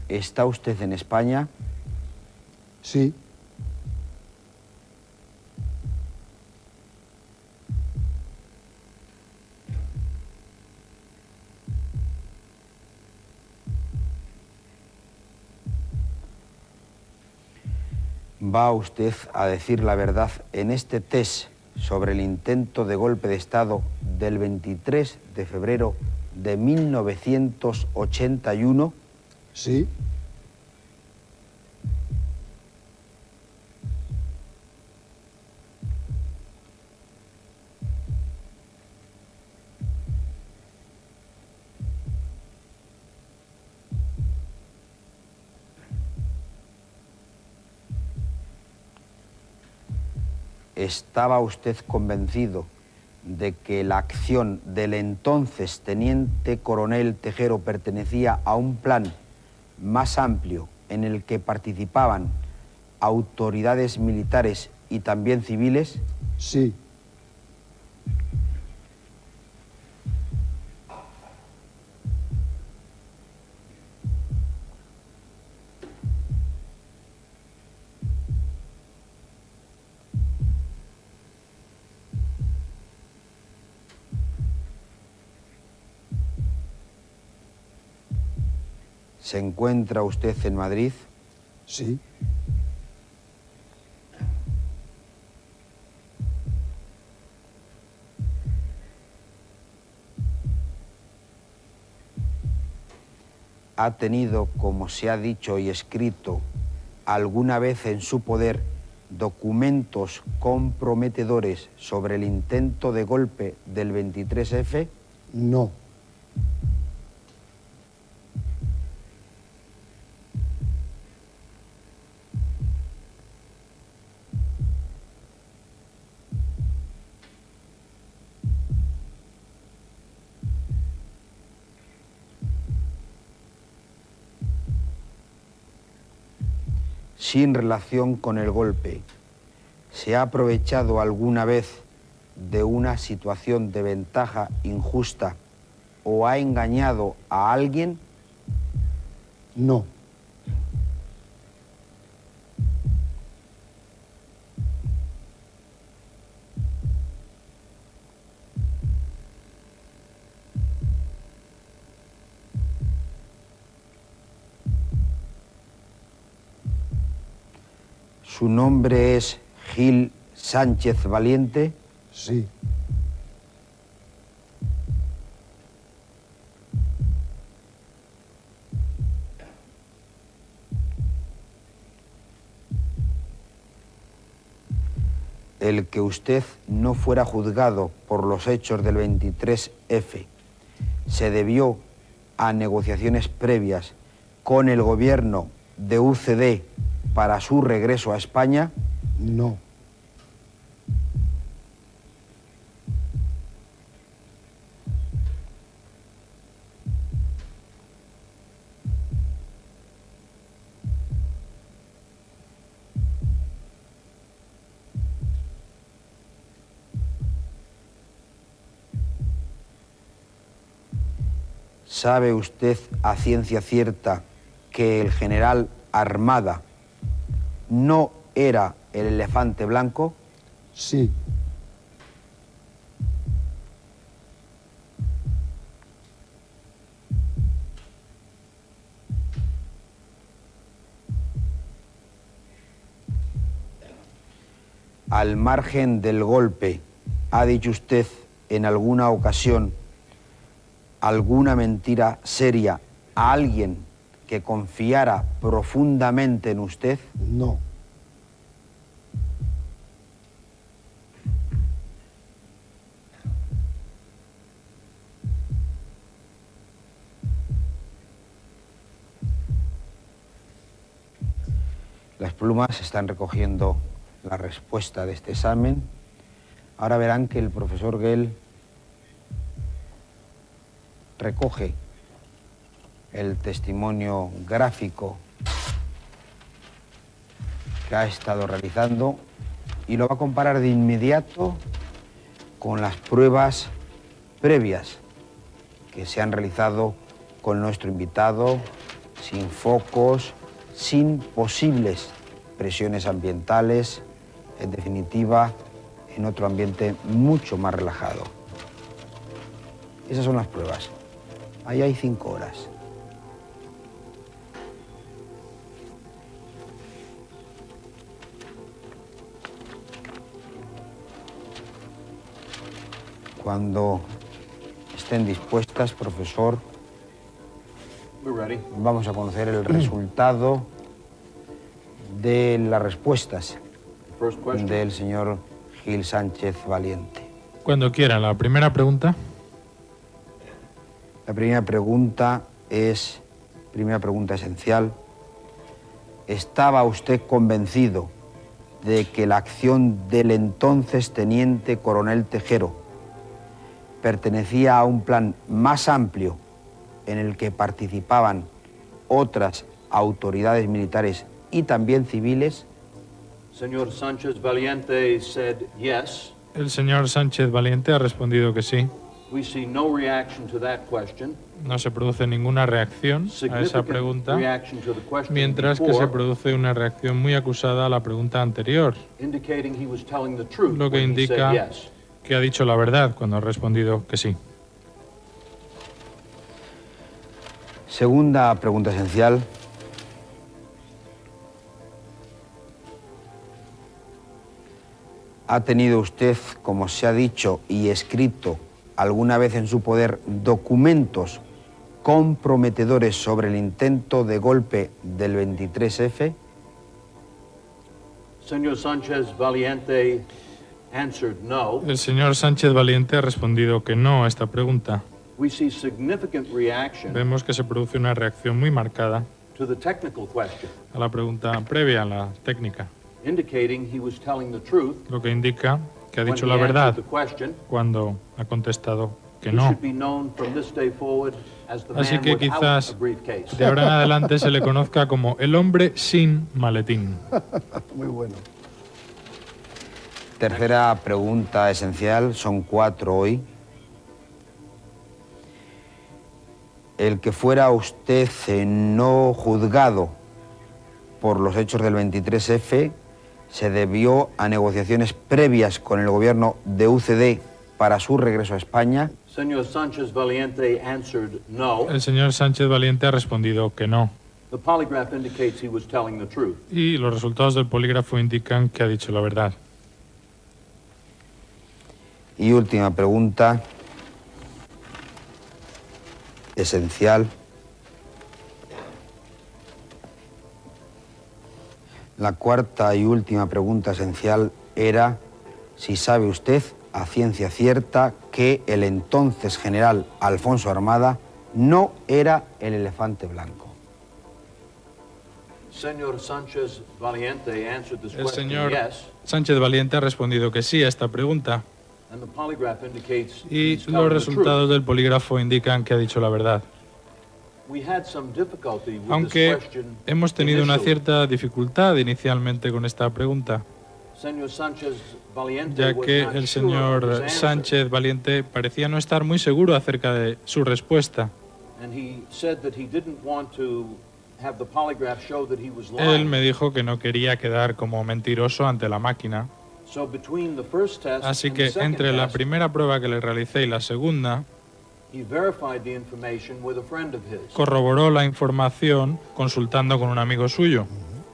¿Está usted en España? Sí. ¿Va usted a decir la verdad en este test sobre el intento de golpe de Estado del 23 de febrero de 1981? Sí. ¿Estaba usted convencido de que la acción del entonces teniente coronel Tejero pertenecía a un plan más amplio en el que participaban autoridades militares y también civiles? Sí. ¿Se encuentra usted en Madrid? Sí. ¿Ha tenido, como se ha dicho y escrito, alguna vez en su poder documentos comprometedores sobre el intento de golpe del 23F? No. Sin relación con el golpe, ¿se ha aprovechado alguna vez de una situación de ventaja injusta o ha engañado a alguien? No. ¿Su nombre es Gil Sánchez Valiente? Sí. El que usted no fuera juzgado por los hechos del 23F se debió a negociaciones previas con el gobierno de UCD para su regreso a España. No. ¿Sabe usted a ciencia cierta que el general Armada no era el elefante blanco? Sí. Al margen del golpe, ¿ha dicho usted en alguna ocasión alguna mentira seria a alguien que confiara profundamente en usted? No. Las plumas están recogiendo la respuesta de este examen. Ahora verán que el profesor Gell recoge el testimonio gráfico que ha estado realizando y lo va a comparar de inmediato con las pruebas previas que se han realizado con nuestro invitado, sin focos, sin posibles presiones ambientales, en definitiva, en otro ambiente mucho más relajado. Esas son las pruebas. Ahí hay 5 horas. Cuando estén dispuestas, profesor, vamos a conocer el resultado de las respuestas del señor Gil Sánchez Valiente. Cuando quieran, la primera pregunta. La primera pregunta esencial. ¿Estaba usted convencido de que la acción del entonces teniente coronel Tejero pertenecía a un plan más amplio en el que participaban otras autoridades militares y también civiles? Señor Sánchez Valiente said yes. El señor Sánchez Valiente ha respondido que sí. We see no reaction to that question. No se produce ninguna reacción a esa pregunta, mientras que se produce una reacción muy acusada a la pregunta anterior, lo que indica que ha dicho la verdad cuando ha respondido que sí. Segunda pregunta esencial. ¿Ha tenido usted, como se ha dicho y escrito alguna vez en su poder, documentos comprometedores sobre el intento de golpe del 23F? Señor Sánchez Valiente answered no. El señor Sánchez Valiente ha respondido que no a esta pregunta. We see significant reaction Vemos que se produce una reacción muy marcada to the technical question, a la pregunta previa, a la técnica, indicating he was telling the truth lo que indica que ha dicho when la he verdad answered the question. cuando ha contestado que He no. should be known from this day forward as the Así man que without quizás a briefcase. de ahora en adelante se le conozca como el hombre sin maletín. Muy bueno. Tercera pregunta esencial, son 4 hoy. El que fuera usted no juzgado por los hechos del 23F se debió a negociaciones previas con el gobierno de UCD para su regreso a España. Señor Sánchez Valiente answered no. El señor Sánchez Valiente ha respondido que no. The polygraph indicates he was telling the truth. Y los resultados del polígrafo indican que ha dicho la verdad. Y última pregunta, esencial. La cuarta y última pregunta esencial era si sabe usted a ciencia cierta que el entonces general Alfonso Armada no era el elefante blanco. Señor Sánchez Valiente answered this El question señor yes, Sánchez Valiente ha respondido que sí a esta pregunta. and the polygraph indicates Y he's telling los the resultados truth. del polígrafo indican que ha dicho la verdad. We had some difficulty with Aunque this question hemos tenido una initially. cierta dificultad inicialmente con esta pregunta, Señor Sánchez Valiente ya was que not el sure of señor his answer, Sánchez Valiente parecía no estar muy seguro acerca de su respuesta. and he said that he didn't want to have the polygraph show that he was Él lying. me dijo que no quería quedar como mentiroso ante la máquina, So between the first test así and the que second entre la test, primera prueba que le realicé y la segunda, he verified the information with a friend of his. corroboró la información consultando con un amigo suyo.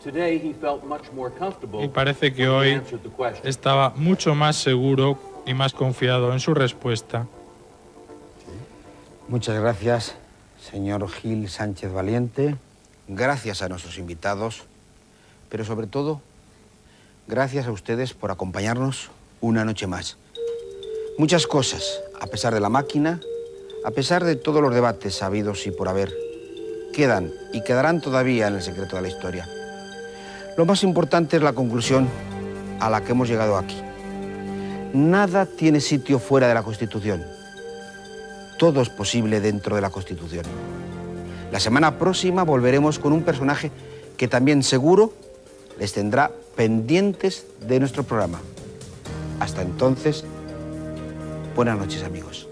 Today he felt much more comfortable Y parece que when he hoy answered the question. estaba mucho más seguro y más confiado en su respuesta. Muchas gracias, señor Gil Sánchez Valiente. Gracias a nuestros invitados, pero sobre todo, gracias a ustedes por acompañarnos una noche más. Muchas cosas, a pesar de la máquina, a pesar de todos los debates habidos y por haber, quedan y quedarán todavía en el secreto de la historia. Lo más importante es la conclusión a la que hemos llegado aquí. Nada tiene sitio fuera de la Constitución. Todo es posible dentro de la Constitución. La semana próxima volveremos con un personaje que también seguro les tendrá pendientes de nuestro programa. Hasta entonces, buenas noches, amigos.